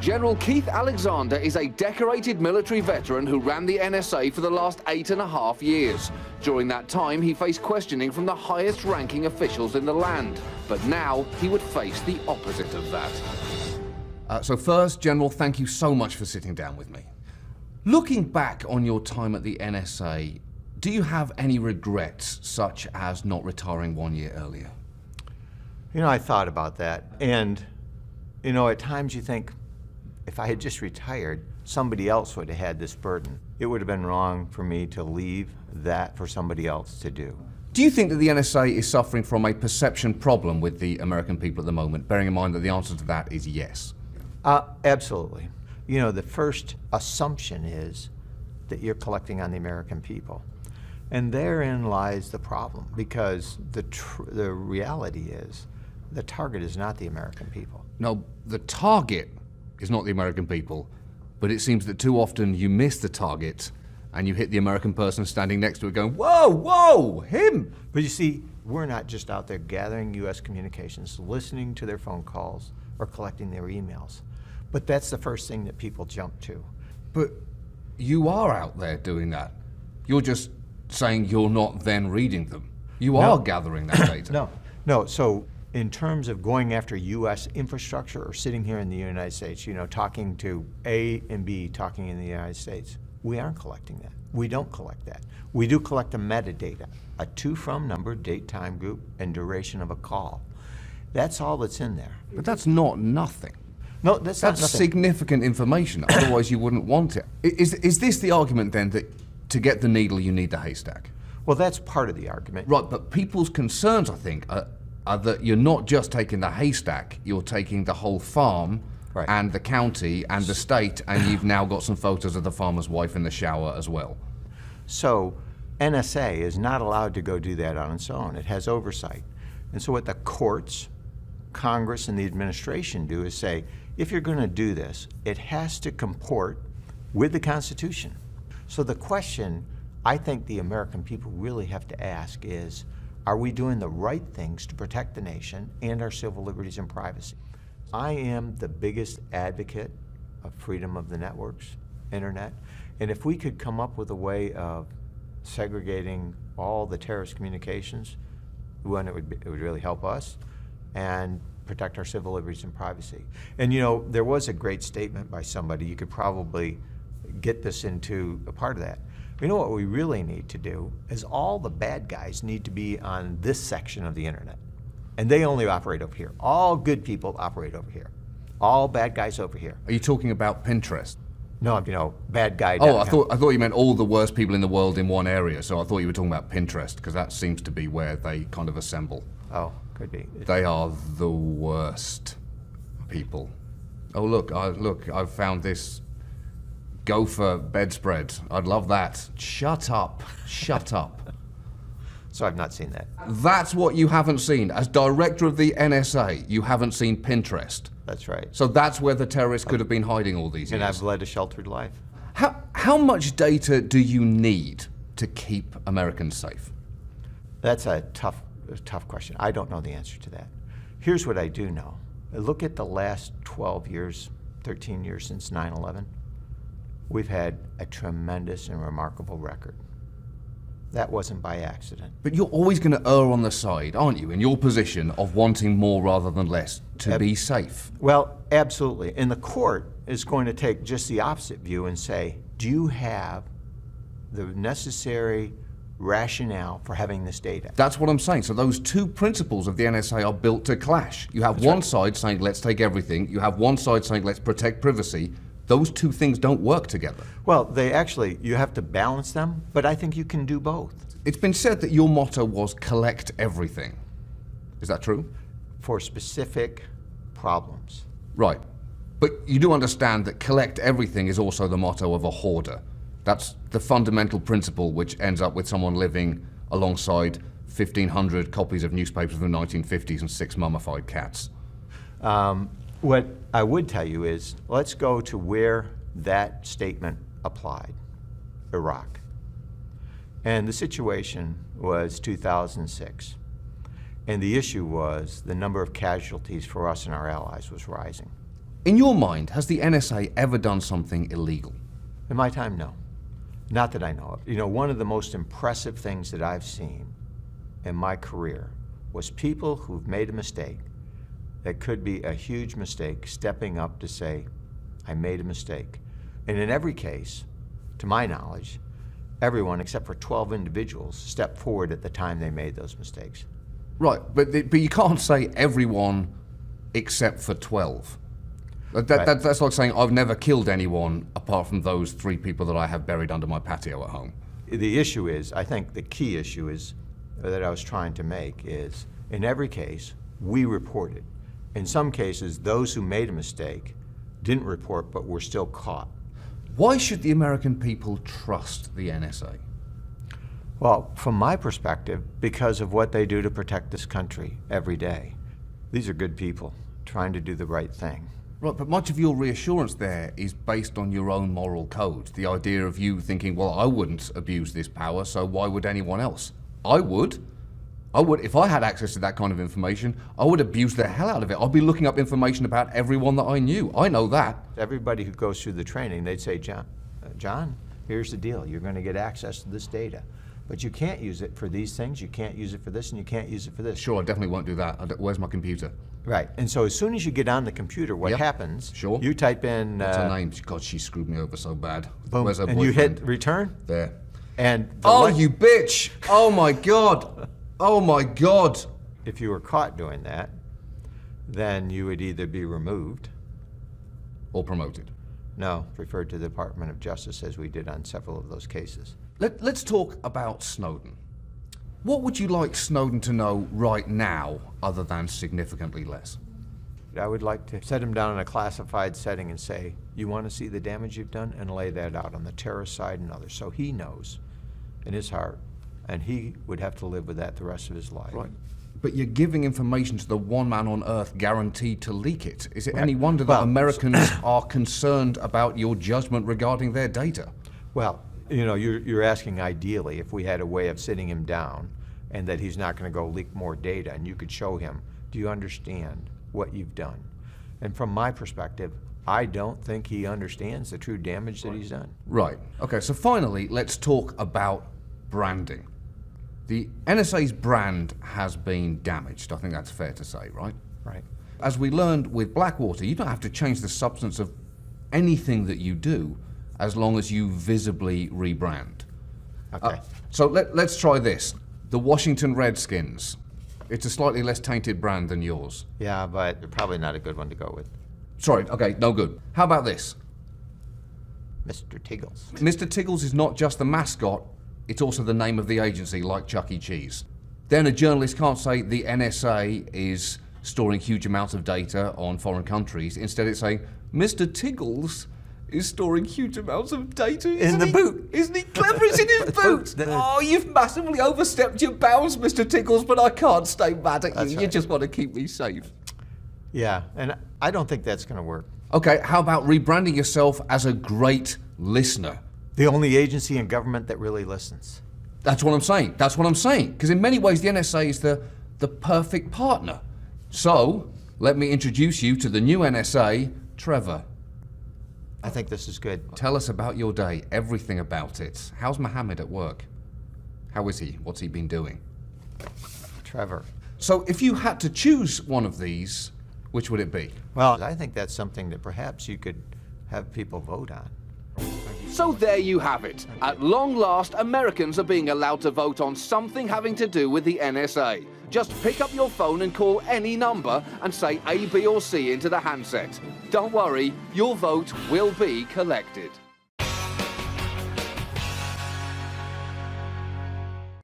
General Keith Alexander is a decorated military veteran who ran the NSA for the last 8.5 years. During that time, he faced questioning from the highest-ranking officials in the land. But now he would face the opposite of that. So first, General, thank you so much for sitting down with me. Looking back on your time at the NSA, do you have any regrets, such as not retiring 1 year earlier? You know, I thought about that, and, you know, at times you think, if I had just retired, somebody else would have had this burden. It would have been wrong for me to leave that for somebody else to do. Do you think that the NSA is suffering from a perception problem with the American people at the moment, bearing in mind that the answer to that is yes? Absolutely. You know, the first assumption is that you're collecting on the American people. And therein lies the problem, because the reality is the target is not the American people. No, the target is not the American people, but it seems that too often you miss the target and you hit the American person standing next to it going, whoa, whoa, him! But you see, we're not just out there gathering U.S. communications, listening to their phone calls or collecting their emails. But that's the first thing that people jump to. But you are out there doing that. You're just saying you're not then reading them. You are gathering that data. No, so in terms of going after U.S. infrastructure or sitting here in the United States, you know, talking to A and B, talking in the United States, we aren't collecting that. We don't collect that. We do collect the metadata, a to-from number, date, time, group, and duration of a call. That's all that's in there. But that's not nothing. No, that's not nothing. Significant information, otherwise you wouldn't want it. Is this the argument then that to get the needle you need the haystack? Well, that's part of the argument. Right, but people's concerns, I think, are that you're not just taking the haystack, you're taking the whole farm and the county and the state, and you've now got some photos of the farmer's wife in the shower as well. So NSA is not allowed to go do that on its own. It has oversight. And so what the courts, Congress, and the administration do is say, if you're going to do this, it has to comport with the Constitution. So the question I think the American people really have to ask is, are we doing the right things to protect the nation and our civil liberties and privacy? I am the biggest advocate of freedom of the networks, internet, and if we could come up with a way of segregating all the terrorist communications, one, it would really help us and protect our civil liberties and privacy. And you know, there was a great statement by somebody, you could probably get this into a part of that. You know what we really need to do is all the bad guys need to be on this section of the internet. And they only operate over here. All good people operate over here. All bad guys over here. Are you talking about Pinterest? No, you know, bad guy. Oh, I thought you meant all the worst people in the world in one area, so I thought you were talking about Pinterest, because that seems to be where they kind of assemble. Oh, could be. They are the worst people. Oh, look, I've found this gopher bedspread. I'd love that. Shut up. Shut up. So I've not seen that. That's what you haven't seen. As director of the NSA, you haven't seen Pinterest. That's right. So that's where the terrorists could have been hiding all these years. And I've led a sheltered life. How much data do you need to keep Americans safe? That's a tough question. I don't know the answer to that. Here's what I do know. Look at the last 12 years, 13 years since 9/11. We've had a tremendous and remarkable record. That wasn't by accident. But you're always going to err on the side, aren't you, in your position of wanting more rather than less to be safe? Well, absolutely. And the court is going to take just the opposite view and say, do you have the necessary rationale for having this data? That's what I'm saying. So those two principles of the NSA are built to clash. You have one side saying, let's take everything. You have one side saying, let's protect privacy. Those two things don't work together. Well, they actually, you have to balance them, but I think you can do both. It's been said that your motto was collect everything. Is that true? For specific problems. Right. But you do understand that collect everything is also the motto of a hoarder. That's the fundamental principle which ends up with someone living alongside 1,500 copies of newspapers from the 1950s and 6 mummified cats. What I would tell you is, let's go to where that statement applied, Iraq. And the situation was 2006. And the issue was the number of casualties for us and our allies was rising. In your mind, has the NSA ever done something illegal? In my time, no. Not that I know of. You know, one of the most impressive things that I've seen in my career was people who've made a mistake that could be a huge mistake stepping up to say, I made a mistake. And in every case, to my knowledge, everyone except for 12 individuals stepped forward at the time they made those mistakes. Right, but you can't say everyone except for 12. Right. That's like saying I've never killed anyone apart from those 3 people that I have buried under my patio at home. The issue is, I think the key issue is that I was trying to make is, in every case, we reported. In some cases, those who made a mistake didn't report but were still caught. Why should the American people trust the NSA? Well, from my perspective, because of what they do to protect this country every day. These are good people trying to do the right thing. Right, but much of your reassurance there is based on your own moral code. The idea of you thinking, well, I wouldn't abuse this power, so why would anyone else? I would. If I had access to that kind of information, I would abuse the hell out of it. I'd be looking up information about everyone that I knew. I know that. Everybody who goes through the training, they'd say, John, here's the deal. You're going to get access to this data. But you can't use it for these things, you can't use it for this, and you can't use it for this. Sure, I definitely won't do that. Where's my computer? Right, and so as soon as you get on the computer, what Yep. happens, Sure. you type in, What's her name? God, she screwed me over so bad. boom, Where's her and boyfriend? you hit return, There. and Oh, you bitch! Oh my God! Oh my God! if you were caught doing that, then you would either be removed, Or promoted. no, referred to the Department of Justice as we did on several of those cases. Let's talk about Snowden. What would you like Snowden to know right now, other than significantly less? I would like to set him down in a classified setting and say, you want to see the damage you've done, and lay that out on the terrorist side and others, so he knows in his heart, and he would have to live with that the rest of his life. Right. But you're giving information to the one man on Earth guaranteed to leak it. Is it any wonder that Well, Americans are concerned about your judgment regarding their data? Well, you know, you're asking ideally if we had a way of sitting him down and that he's not going to go leak more data, and you could show him, do you understand what you've done? And from my perspective, I don't think he understands the true damage that he's done. Right. Okay, so finally, let's talk about branding. The NSA's brand has been damaged. I think that's fair to say, right? Right. As we learned with Blackwater, you don't have to change the substance of anything that you do as long as you visibly rebrand. Okay. So let's try this. The Washington Redskins. It's a slightly less tainted brand than yours. Yeah, but probably not a good one to go with. Sorry, okay, no good. How about this? Mr. Tiggles. Mr. Tiggles is not just the mascot, it's also the name of the agency, like Chuck E. Cheese. Then a journalist can't say the NSA is storing huge amounts of data on foreign countries. Instead, it's saying, Mr. Tiggles is storing huge amounts of data In the boot. Isn't he clever? It's in his boot. Oh, you've massively overstepped your bounds, Mr. Tiggles, but I can't stay mad at you. That's You right. just want to keep me safe. Yeah, and I don't think that's going to work. Okay, how about rebranding yourself as a great listener? The only agency in government that really listens. That's what I'm saying. That's what I'm saying. Because in many ways, the NSA is the perfect partner. So, let me introduce you to the new NSA, Trevor. I think this is good. Tell us about your day, everything about it. How's Mohammed at work? How is he? What's he been doing? Trevor. So, if you had to choose one of these, which would it be? Well, I think that's something that perhaps you could have people vote on. So there you have it. At long last, Americans are being allowed to vote on something having to do with the NSA. Just pick up your phone and call any number and say A, B or C into the handset. Don't worry, your vote will be collected.